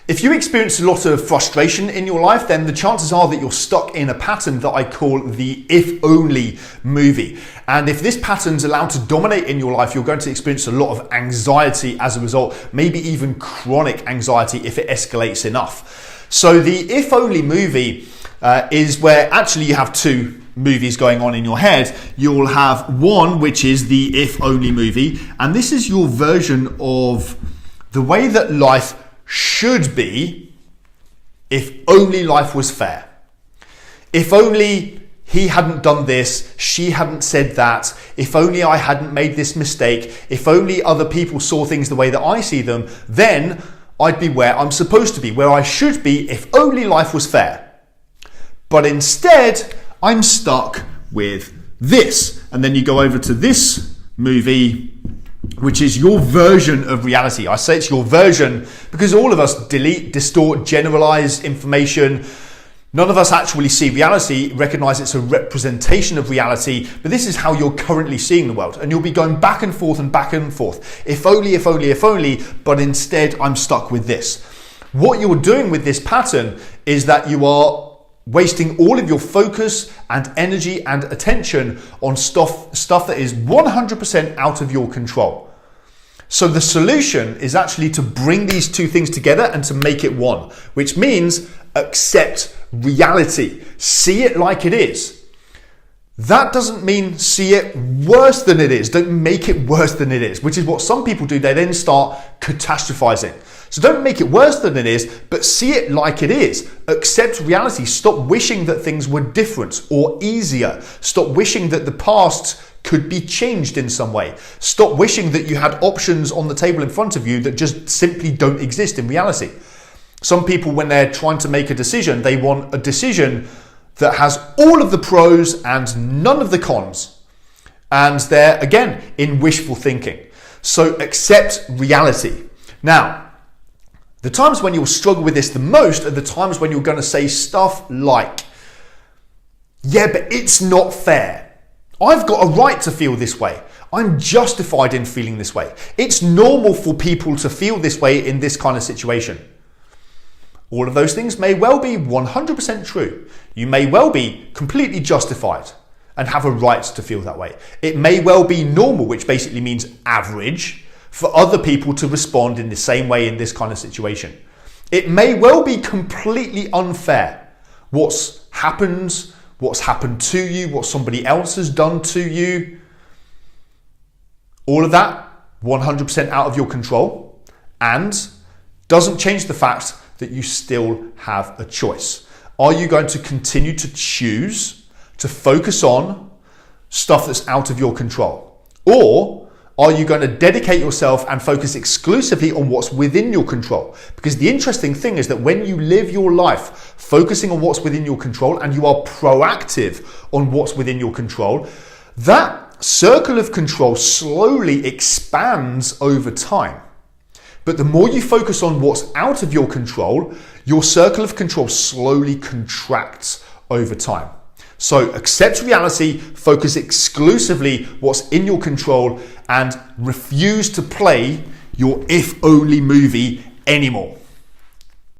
If you experience a lot of frustration in your life, then the chances are that you're stuck in a pattern that I call the if only movie. And if this pattern's allowed to dominate in your life, you're going to experience a lot of anxiety as a result, maybe even chronic anxiety if it escalates enough. So the if only movie is where actually you have two movies going on in your head. You'll have one, which is the if only movie, and this is your version of the way that life should be if only life was fair. If only he hadn't done this, she hadn't said that, if only I hadn't made this mistake, if only other people saw things the way that I see them, then I'd be where I'm supposed to be, where I should be if only life was fair. But instead, I'm stuck with this. And then you go over to this movie, which is your version of reality. I say it's your version because all of us delete, distort, generalize information. None of us actually see reality, recognize it's a representation of reality, but this is how you're currently seeing the world. And you'll be going back and forth and back and forth. If only, if only, if only, but instead I'm stuck with this. What you're doing with this pattern is that you are wasting all of your focus and energy and attention on stuff that is 100% out of your control. So the solution is actually to bring these two things together and to make it one, which means accept reality. See it like it is. That doesn't mean see it worse than it is. Don't make it worse than it is, which is what some people do. They then start catastrophizing. So don't make it worse than it is, but see it like it is. Accept reality. Stop wishing that things were different or easier. Stop wishing that the past could be changed in some way. Stop wishing that you had options on the table in front of you that just simply don't exist in reality. Some people, when they're trying to make a decision, they want a decision that has all of the pros and none of the cons. And they're, again, in wishful thinking. So accept reality. Now, the times when you'll struggle with this the most are the times when you're going to say stuff like, yeah, but it's not fair. I've got a right to feel this way. I'm justified in feeling this way. It's normal for people to feel this way in this kind of situation. All of those things may well be 100% true. You may well be completely justified and have a right to feel that way. It may well be normal, which basically means average, for other people to respond in the same way in this kind of situation. It may well be completely unfair. What's happened to you, what somebody else has done to you, all of that 100% out of your control and doesn't change the fact that you still have a choice. Are you going to continue to choose to focus on stuff that's out of your control? Or are you going to dedicate yourself and focus exclusively on what's within your control? Because the interesting thing is that when you live your life focusing on what's within your control and you are proactive on what's within your control, that circle of control slowly expands over time. But the more you focus on what's out of your control, your circle of control slowly contracts over time. So accept reality, focus exclusively what's in your control, and refuse to play your if only movie anymore.